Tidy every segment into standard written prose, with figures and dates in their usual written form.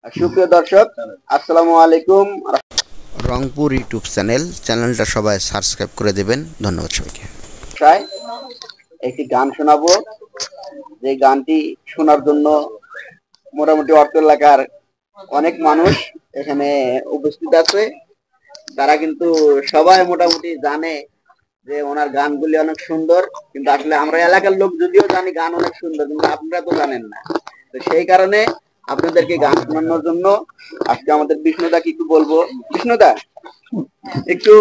সুপ্রিয় দর্শক, আসসালামু আলাইকুম। রংপুর ইউটিউব চ্যানেলটা সবাই সাবস্ক্রাইব করে দেবেন। ধন্যবাদ সবাইকে। একটি গান শোনাবো, যে গানটি শোনার জন্য মোটামুটি অর্থ এলাকার অনেক মানুষ এখানে উপস্থিত আছে। তারা কিন্তু সবাই মোটামুটি জানে যে ওনার গানগুলি অনেক সুন্দর, কিন্তু আসলে আমরা এলাকার লোক যদিও জানি গান অনেক সুন্দর, কিন্তু আপনারা তো জানেন না। তো সেই কারণে আপনাদেরকে গান শোনানোর জন্য আজকে আমাদের বিষ্ণুদাকে একটু বলবো। বিষ্ণুদা, একটু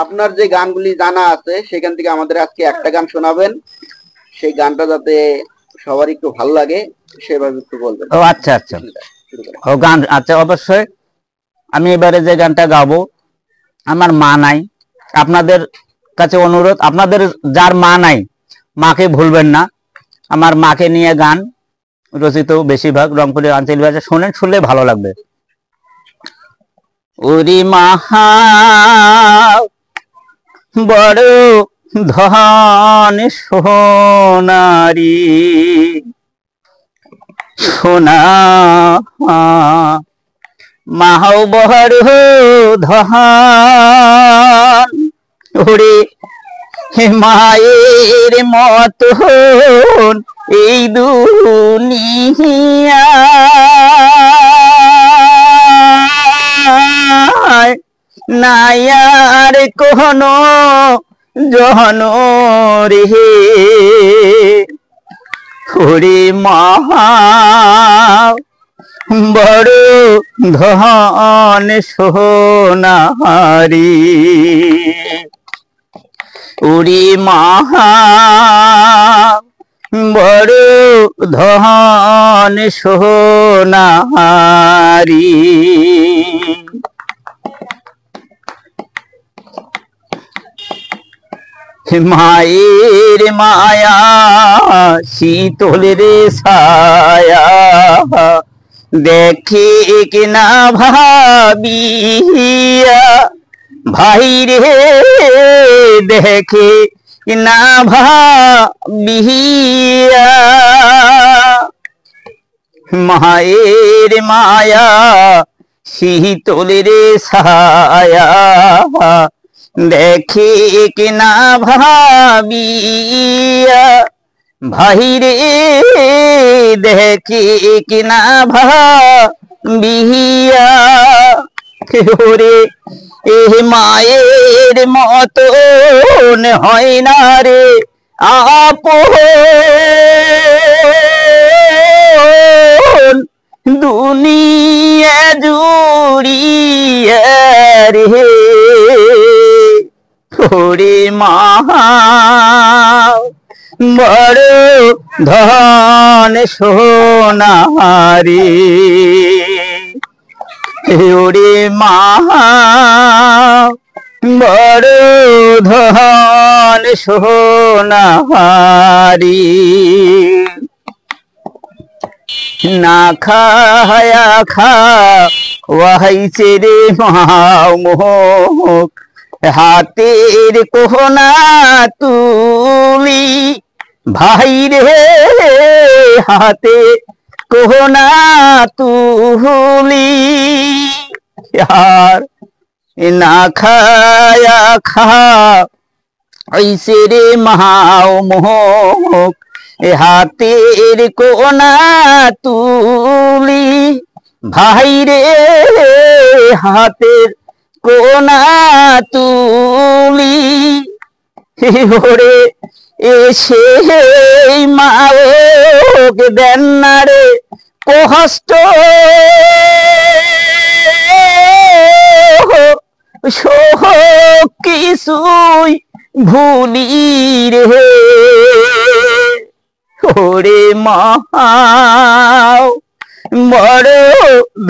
আপনার যে গানগুলি জানা আছে সেখান থেকে আমাদের আজকে একটা গান শোনাবেন। সেই গানটা যাতে সবার একটু ভালো লাগে সেভাবে একটু বলবেন। ও আচ্ছা আচ্ছা, ও গান, আচ্ছা অবশ্যই। আমি এবারে যে গানটা গাবো, আমার মা নাই, আপনাদের কাছে অনুরোধ, আপনাদের যার মা নাই মাকে ভুলবেন না। আমার মাকে নিয়ে গান রচিত, বেশিরভাগ রংপুরের আঞ্চলিক ভাষা। শোনেন, শুনলে ভালো লাগবে। ওরে মাহা বড় ধন সোনারি সোনা, মাহাও বড় ধন। ওরে মায়ের মতন এই দুনিয়া নায়ার কোনো জন রে। ওরে মহা বড় ধন সোনারি, ওরে মহা বড় ধন সোনারি। মায়ের মায়া শীতল রে ছায়া, দেখে কিনা ভাবিয়া ভাই রে, দেখে কিনা ভাবিয়া। মায়ের মায়া শীতল রে ছায়া, দেখে কিনা ভাবিয়া ভাই রে, দেখে কিনা ভাবিয়া। ওরে এ মায়ের মতন হয় না রে আপন, দুনিয়া জুড়িয়ে রে। ওরে মহা বড় ধন সোনারি, ওরে মহা বড় ধন সোনারি। না খায়া খাওয়াইছে রে মুখ, হাতের কোহনা তুলি ভাই রে, হাতে কোহনা তুলি। আর না খায়া খাইছে রে মুখ, হাতের কোনা তুলি ভাই রে, হাতের কোনা তুলি। ওরে এসে মাকে দেন না রে কষ্ট, কিছুই ভুলি রে। ওরে মহা বড়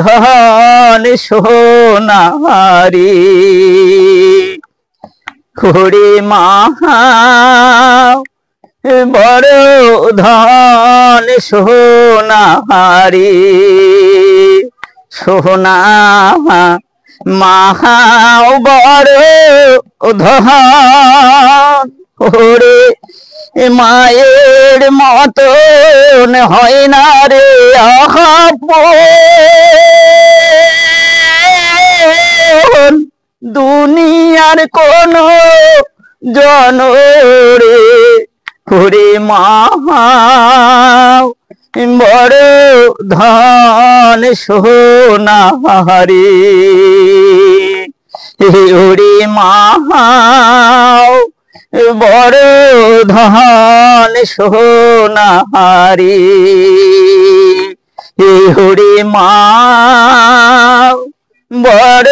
ধন সোনারি, ওরে মহা বড় ধন সোনারি। সোনা মাহা বড় ধন, ওরে মায়ের মতন হয় না রে আপন দুনিয়ার কোন জনরে ওরে মা বড় ধন সোনারে ওরে মা বড় ধন সোনারে ওরে মা বড়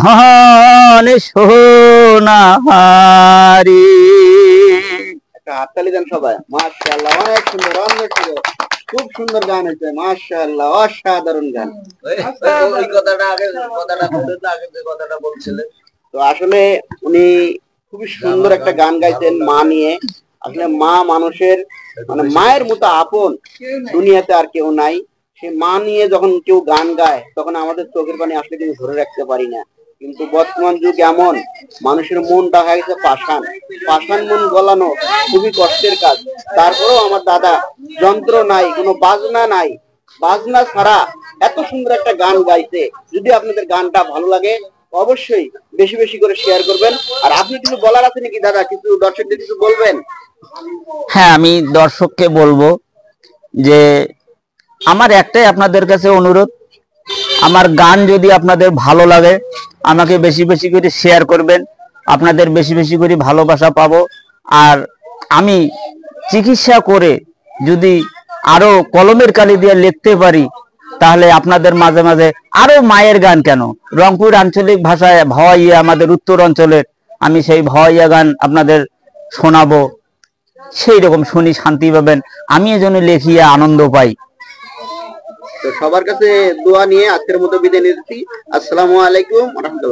ধন সোনারে। একটা হাততালি দেন সবাই। মাশাআল্লাহ, অনেক সুন্দর, অনেক সুন্দর, খুব সুন্দর গান হয়েছে। মাশাআল্লাহ, অসাধারণ গান। ওই কথাটা আগে বলছিলেন। তো আসলে উনি খুবই সুন্দর একটা গান গাইতেন মা নিয়ে। আসলে মা মানুষের মানে মায়ের মতো আপন দুনিয়াতে আর কেউ নাই। সে মা নিয়ে যখন কেউ গান গায় তখন আমাদের চোখের পানি আসলে কিন্তু ধরে রাখতে পারি না। কিন্তু বর্তমান যুগ এমন, মানুষের মনটা হয়ে গেছে পাষাণ। পাষাণ মন গলানো খুবই কষ্টের কাজ। তারপরেও আমার দাদা যন্ত্র নাই, কোনো বাজনা নাই, বাজনা ছাড়া এত সুন্দর একটা গান গাইছে। যদি আপনাদের গানটা ভালো লাগে অবশ্যই বেশি বেশি করে শেয়ার করবেন। আর আপনি কিছু বলার আছে নাকি দাদা, কিছু দর্শকদের কিছু বলবেন? হ্যাঁ, আমি দর্শককে বলবো যে আমার একটাই আপনাদের কাছে অনুরোধ, আমার গান যদি আপনাদের ভালো লাগে আমাকে বেশি বেশি করে শেয়ার করবেন, আপনাদের বেশি বেশি করে ভালোবাসা পাবো। আর আমি চিকিৎসা করে যদি আরো কলমের কালি দিয়ে লিখতে পারি তাহলে আপনাদের মাঝে মাঝে আরো মায়ের গান কেন, রংপুর আঞ্চলিক ভাষায় ভাওয়াইয়া আমাদের উত্তর অঞ্চলের, আমি সেই ভাওয়াইয়া গান আপনাদের শোনাবো। সেই রকম শুনি শান্তি পাবেন, আমি এজন্য লেখিয়া আনন্দ পাই। তো সবার কাছে দোয়া নিয়ে আজকের মতো বিদায় নিচ্ছি। আসসালামু আলাইকুম ওয়া রাহমাতুল্লাহ।